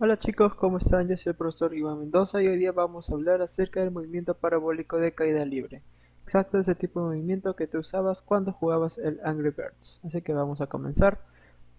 Hola chicos, ¿cómo están? Yo soy el profesor Iván Mendoza y hoy día vamos a hablar acerca del movimiento parabólico de caída libre. Exacto ese tipo de movimiento que tú usabas cuando jugabas el Angry Birds. Así que vamos a comenzar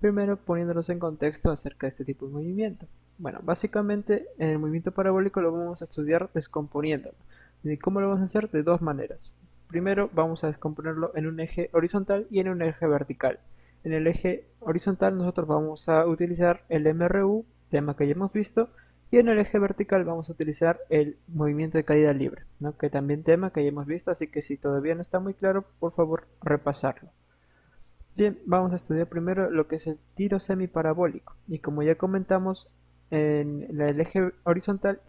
primero poniéndonos en contexto acerca de este tipo de movimiento. Bueno, básicamente el movimiento parabólico lo vamos a estudiar descomponiéndolo. ¿Y cómo lo vamos a hacer? De dos maneras. Primero vamos a descomponerlo en un eje horizontal y en un eje vertical. En el eje horizontal nosotros vamos a utilizar el MRU, tema que ya hemos visto, y en el eje vertical vamos a utilizar el movimiento de caída libre, ¿no? Que también tema que ya hemos visto, así que si todavía no está muy claro, por favor repasarlo. Bien, vamos a estudiar primero lo que es el tiro semiparabólico. Y como ya comentamos, en el eje horizontal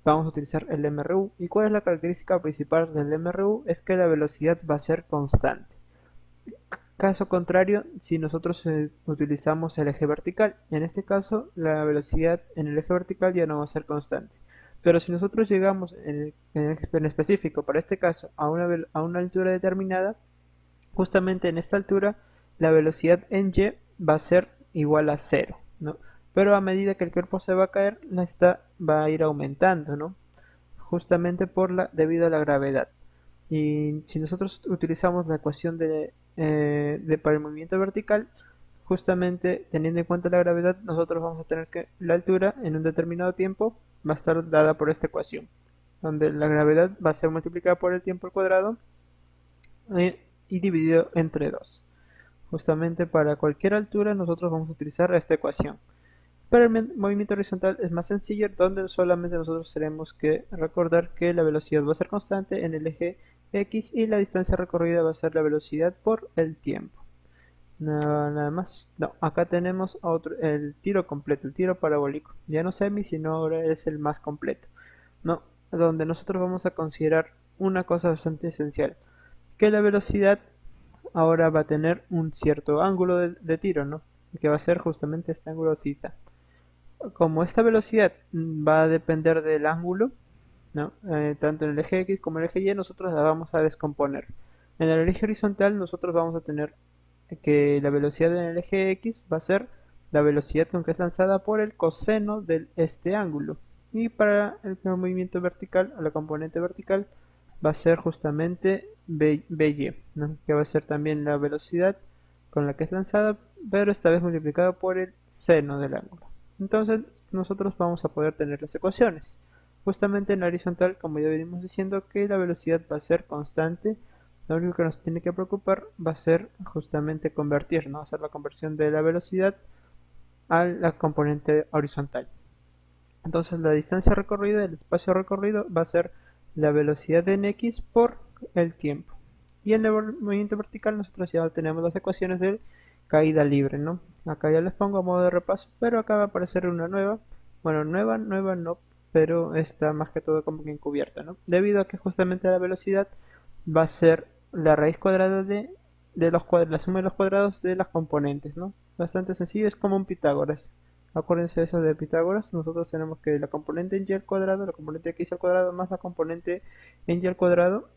vamos a utilizar el MRU. ¿Y cuál es la característica principal del MRU? Es que la velocidad va a ser constante. Caso contrario, si nosotros utilizamos el eje vertical, en este caso la velocidad en el eje vertical ya no va a ser constante. Pero si nosotros llegamos en específico para este caso a una altura determinada, justamente en esta altura la velocidad en y va a ser igual a cero, ¿no? Pero a medida que el cuerpo se va a caer, esta va a ir aumentando, ¿no? Justamente debido a la gravedad. Y si nosotros utilizamos la ecuación para el movimiento vertical, justamente teniendo en cuenta la gravedad, nosotros vamos a tener que la altura en un determinado tiempo va a estar dada por esta ecuación, donde la gravedad va a ser multiplicada por el tiempo al cuadrado y dividido entre 2. Justamente para cualquier altura nosotros vamos a utilizar esta ecuación. Para el movimiento horizontal es más sencillo, donde solamente nosotros tenemos que recordar que la velocidad va a ser constante en el eje X y la distancia recorrida va a ser la velocidad por el tiempo. Nada más. No, acá tenemos el tiro completo, el tiro parabólico. Ya no semi, sino ahora es el más completo. No, donde nosotros vamos a considerar una cosa bastante esencial, que la velocidad ahora va a tener un cierto ángulo de tiro, ¿no? Que va a ser justamente este ángulo θ. Como esta velocidad va a depender del ángulo, ¿no? Tanto en el eje X como en el eje Y, nosotros la vamos a descomponer. En el eje horizontal nosotros vamos a tener que la velocidad en el eje X va a ser la velocidad con que es lanzada por el coseno de este ángulo. Y para el movimiento vertical, a la componente vertical, va a ser justamente BY, ¿no? Que va a ser también la velocidad con la que es lanzada, pero esta vez multiplicada por el seno del ángulo. Entonces nosotros vamos a poder tener las ecuaciones. Justamente en la horizontal, como ya venimos diciendo, que la velocidad va a ser constante. Lo único que nos tiene que preocupar va a ser justamente convertir, ¿no? Hacer la conversión de la velocidad a la componente horizontal. Entonces la distancia recorrida, el espacio recorrido, va a ser la velocidad en x por el tiempo. Y en el movimiento vertical nosotros ya tenemos las ecuaciones de caída libre, ¿no? Acá ya les pongo a modo de repaso, pero acá va a aparecer una nueva. Bueno, nueva no, pero está más que todo como que encubierta, ¿no? Debido a que justamente la velocidad va a ser la raíz cuadrada la suma de los cuadrados de las componentes, ¿no? Bastante sencillo, es como un Pitágoras. Acuérdense eso de Pitágoras, nosotros tenemos que la componente en y al cuadrado, la componente x al cuadrado más la componente en y al cuadrado,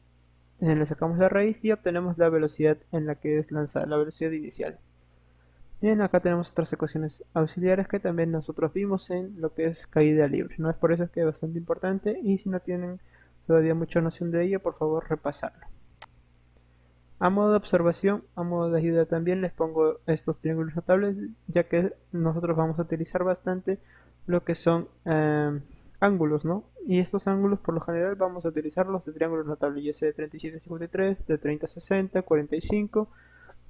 le sacamos la raíz y obtenemos la velocidad en la que es lanzada, la velocidad inicial. Bien, acá tenemos otras ecuaciones auxiliares que también nosotros vimos en lo que es caída libre. No es por eso que es bastante importante y si no tienen todavía mucha noción de ello, por favor repasarlo. A modo de observación, a modo de ayuda también les pongo estos triángulos notables, ya que nosotros vamos a utilizar bastante lo que son ángulos, ¿no? Y estos ángulos por lo general vamos a utilizarlos de triángulos notables, ya sea de 37,53, de 30,60, 45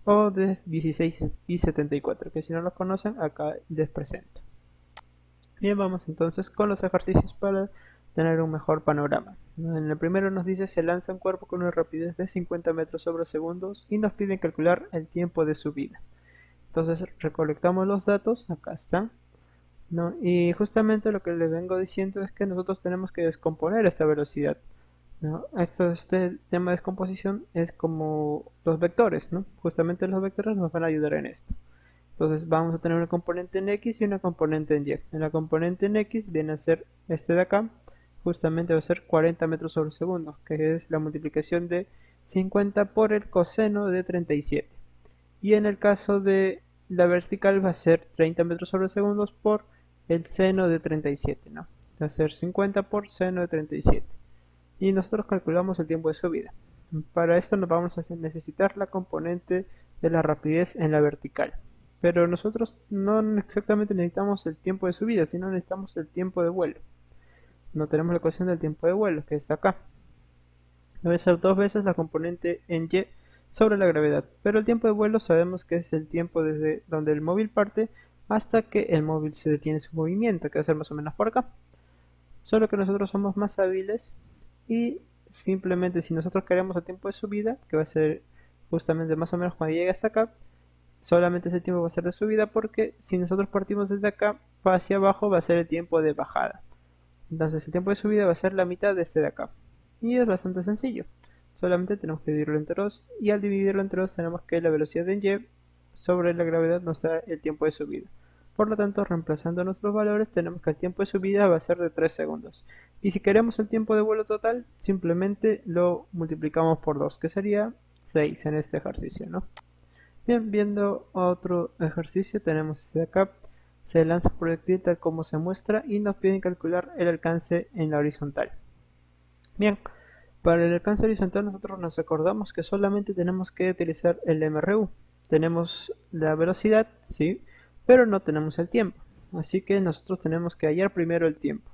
o de 16 y 74, que si no los conocen acá les presento. Bien, vamos entonces con los ejercicios para tener un mejor panorama. En el primero nos dice se lanza un cuerpo con una rapidez de 50 metros sobre segundos y nos piden calcular el tiempo de subida. Entonces recolectamos los datos, acá están, ¿no? Y justamente lo que les vengo diciendo es que nosotros tenemos que descomponer esta velocidad, ¿no? Este tema de descomposición es como los vectores, ¿no? Justamente los vectores nos van a ayudar en esto. Entonces vamos a tener una componente en X y una componente en Y. En la componente en X viene a ser este de acá, justamente va a ser 40 metros sobre segundo, que es la multiplicación de 50 por el coseno de 37. Y en el caso de la vertical va a ser 30 metros sobre segundos por el seno de 37, ¿no? Va a ser 50 por seno de 37. Y nosotros calculamos el tiempo de subida. Para esto nos vamos a necesitar la componente de la rapidez en la vertical. Pero nosotros no exactamente necesitamos el tiempo de subida, sino necesitamos el tiempo de vuelo. No tenemos la ecuación del tiempo de vuelo, que está acá. Debe ser dos veces la componente en y sobre la gravedad. Pero el tiempo de vuelo sabemos que es el tiempo desde donde el móvil parte hasta que el móvil se detiene su movimiento, que va a ser más o menos por acá. Solo que nosotros somos más hábiles y simplemente si nosotros queremos el tiempo de subida, que va a ser justamente más o menos cuando llegue hasta acá, solamente ese tiempo va a ser de subida porque si nosotros partimos desde acá hacia abajo va a ser el tiempo de bajada. Entonces el tiempo de subida va a ser la mitad de este de acá. Y es bastante sencillo. Solamente tenemos que dividirlo entre 2 y al dividirlo entre 2 tenemos que la velocidad en y sobre la gravedad nos da el tiempo de subida. Por lo tanto, reemplazando nuestros valores, tenemos que el tiempo de subida va a ser de 3 segundos. Y si queremos el tiempo de vuelo total, simplemente lo multiplicamos por 2, que sería 6 en este ejercicio, ¿no? Bien, viendo otro ejercicio, tenemos este de acá. Se lanza un proyectil tal como se muestra y nos piden calcular el alcance en la horizontal. Bien, para el alcance horizontal nosotros nos acordamos que solamente tenemos que utilizar el MRU. Tenemos la velocidad, sí, pero no tenemos el tiempo. Así que nosotros tenemos que hallar primero el tiempo.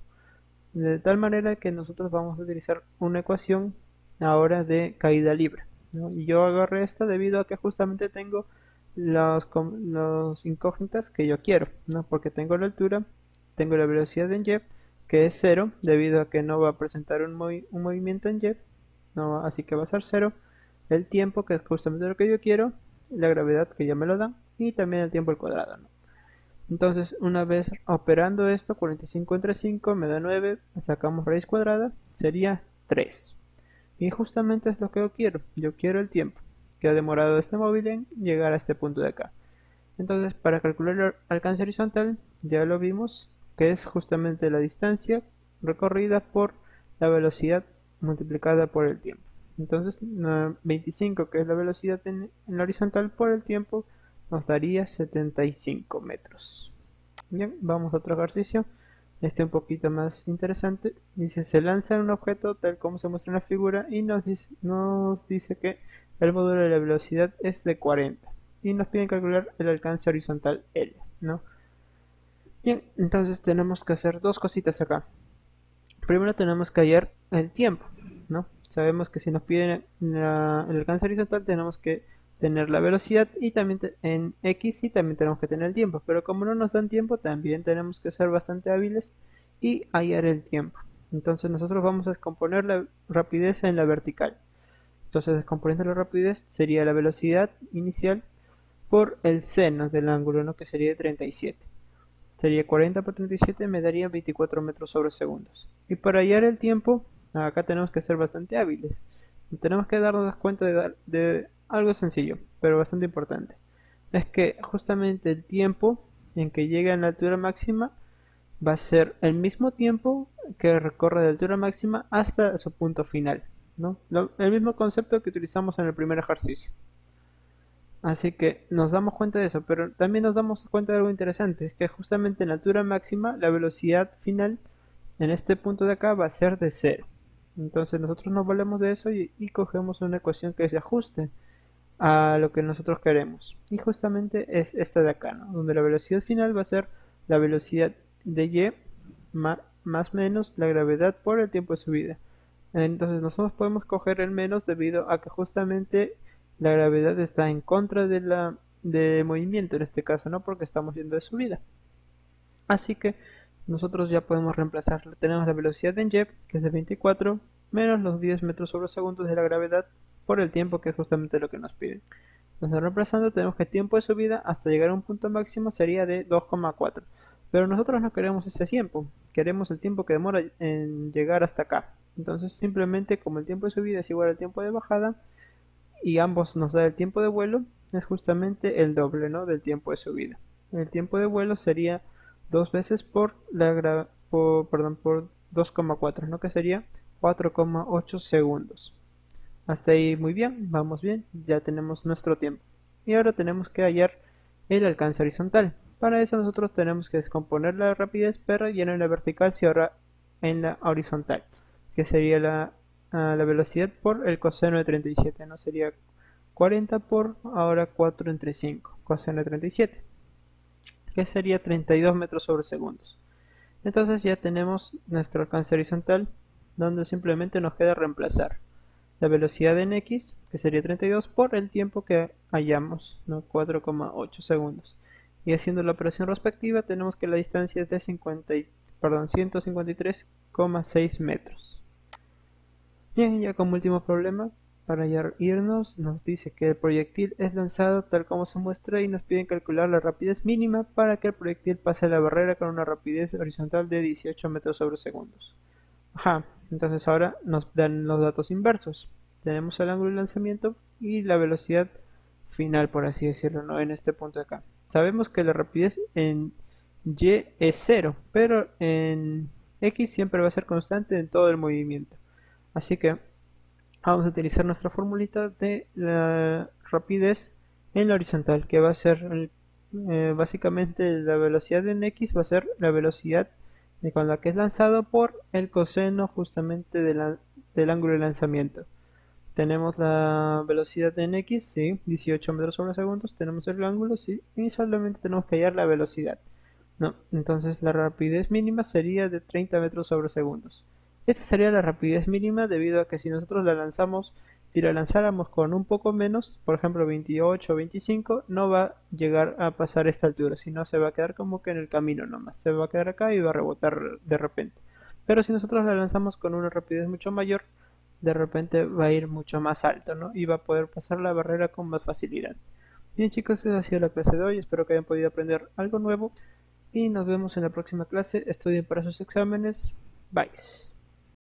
De tal manera que nosotros vamos a utilizar una ecuación ahora de caída libre, ¿no? Y yo agarré esta debido a que justamente tengo los incógnitas que yo quiero, ¿no? Porque tengo la altura, tengo la velocidad en y, que es cero, debido a que no va a presentar un movimiento en y, no, así que va a ser cero, el tiempo, que es justamente lo que yo quiero, la gravedad, que ya me lo dan, y también el tiempo al cuadrado, ¿no? Entonces, una vez operando esto, 45 entre 5 me da 9, sacamos raíz cuadrada, sería 3. Y justamente es lo que yo quiero. Yo quiero el tiempo que ha demorado este móvil en llegar a este punto de acá. Entonces, para calcular el alcance horizontal, ya lo vimos, que es justamente la distancia recorrida por la velocidad multiplicada por el tiempo. Entonces, 25, que es la velocidad en la horizontal por el tiempo, nos daría 75 metros. Bien, vamos a otro ejercicio. Este un poquito más interesante. Dice, se lanza un objeto tal como se muestra en la figura y nos dice que el módulo de la velocidad es de 40 y nos piden calcular el alcance horizontal L, ¿no? Bien, entonces tenemos que hacer dos cositas acá. Primero tenemos que hallar el tiempo, ¿no? Sabemos que si nos piden el alcance horizontal tenemos que tener la velocidad y también en X y también tenemos que tener el tiempo, pero como no nos dan tiempo también tenemos que ser bastante hábiles y hallar el tiempo. Entonces nosotros vamos a descomponer la rapidez en la vertical. Entonces descomponiendo la rapidez sería la velocidad inicial por el seno del ángulo, ¿no? Que sería de 37. Sería 40 por 37, me daría 24 metros sobre segundos. Y para hallar el tiempo, acá tenemos que ser bastante hábiles. Tenemos que darnos cuenta de algo sencillo, pero bastante importante. Es que justamente el tiempo en que llega a la altura máxima va a ser el mismo tiempo que recorre de altura máxima hasta su punto final, ¿no? El mismo concepto que utilizamos en el primer ejercicio. Así que nos damos cuenta de eso, pero también nos damos cuenta de algo interesante, es que justamente en la altura máxima la velocidad final en este punto de acá va a ser de cero. Entonces nosotros nos valemos de eso y cogemos una ecuación que se ajuste a lo que nosotros queremos. Y justamente es esta de acá, ¿no? Donde la velocidad final va a ser la velocidad de y más menos la gravedad por el tiempo de subida. Entonces nosotros podemos coger el menos debido a que justamente la gravedad está en contra de movimiento en este caso, ¿no? Porque estamos yendo de subida. Así que nosotros ya podemos reemplazar. Tenemos la velocidad en y, que es de 24, menos los 10 metros sobre segundos de la gravedad por el tiempo, que es justamente lo que nos piden. Entonces reemplazando tenemos que el tiempo de subida hasta llegar a un punto máximo sería de 2,4. Pero nosotros no queremos ese tiempo, queremos el tiempo que demora en llegar hasta acá. Entonces simplemente como el tiempo de subida es igual al tiempo de bajada y ambos nos da el tiempo de vuelo, es justamente el doble, ¿no? Del tiempo de subida. El tiempo de vuelo sería dos veces por por 2,4, ¿no? Que sería 4,8 segundos. Hasta ahí muy bien, vamos bien, ya tenemos nuestro tiempo. Y ahora tenemos que hallar el alcance horizontal. Para eso nosotros tenemos que descomponer la rapidez, pero ya no en la vertical, sino ahora en la horizontal, que sería la velocidad por el coseno de 37, ¿no? Sería 40 por ahora 4 entre 5, coseno de 37, que sería 32 metros sobre segundos. Entonces ya tenemos nuestro alcance horizontal, donde simplemente nos queda reemplazar la velocidad en x, que sería 32, por el tiempo que hayamos, ¿no? 4,8 segundos. Y haciendo la operación respectiva, tenemos que la distancia es de 153,6 metros. Bien, ya como último problema, para ya irnos, nos dice que el proyectil es lanzado tal como se muestra y nos piden calcular la rapidez mínima para que el proyectil pase la barrera con una rapidez horizontal de 18 metros sobre segundos. Ajá, entonces ahora nos dan los datos inversos. Tenemos el ángulo de lanzamiento y la velocidad final, por así decirlo, ¿no? En este punto de acá. Sabemos que la rapidez en y es cero, pero en x siempre va a ser constante en todo el movimiento. Así que vamos a utilizar nuestra formulita de la rapidez en la horizontal, que va a ser básicamente la velocidad en x va a ser la velocidad con la que es lanzado por el coseno justamente del ángulo de lanzamiento. Tenemos la velocidad en x, sí, 18 metros sobre segundos, tenemos el ángulo, sí, y solamente tenemos que hallar la velocidad. No, entonces la rapidez mínima sería de 30 metros sobre segundos. Esta sería la rapidez mínima debido a que si nosotros la lanzamos, si la lanzáramos con un poco menos, por ejemplo 28 o 25, no va a llegar a pasar esta altura, sino se va a quedar como que en el camino nomás, se va a quedar acá y va a rebotar de repente. Pero si nosotros la lanzamos con una rapidez mucho mayor, de repente va a ir mucho más alto, ¿no? Y va a poder pasar la barrera con más facilidad. Bien chicos, esa ha sido la clase de hoy, espero que hayan podido aprender algo nuevo y nos vemos en la próxima clase. Estudien para sus exámenes. Bye.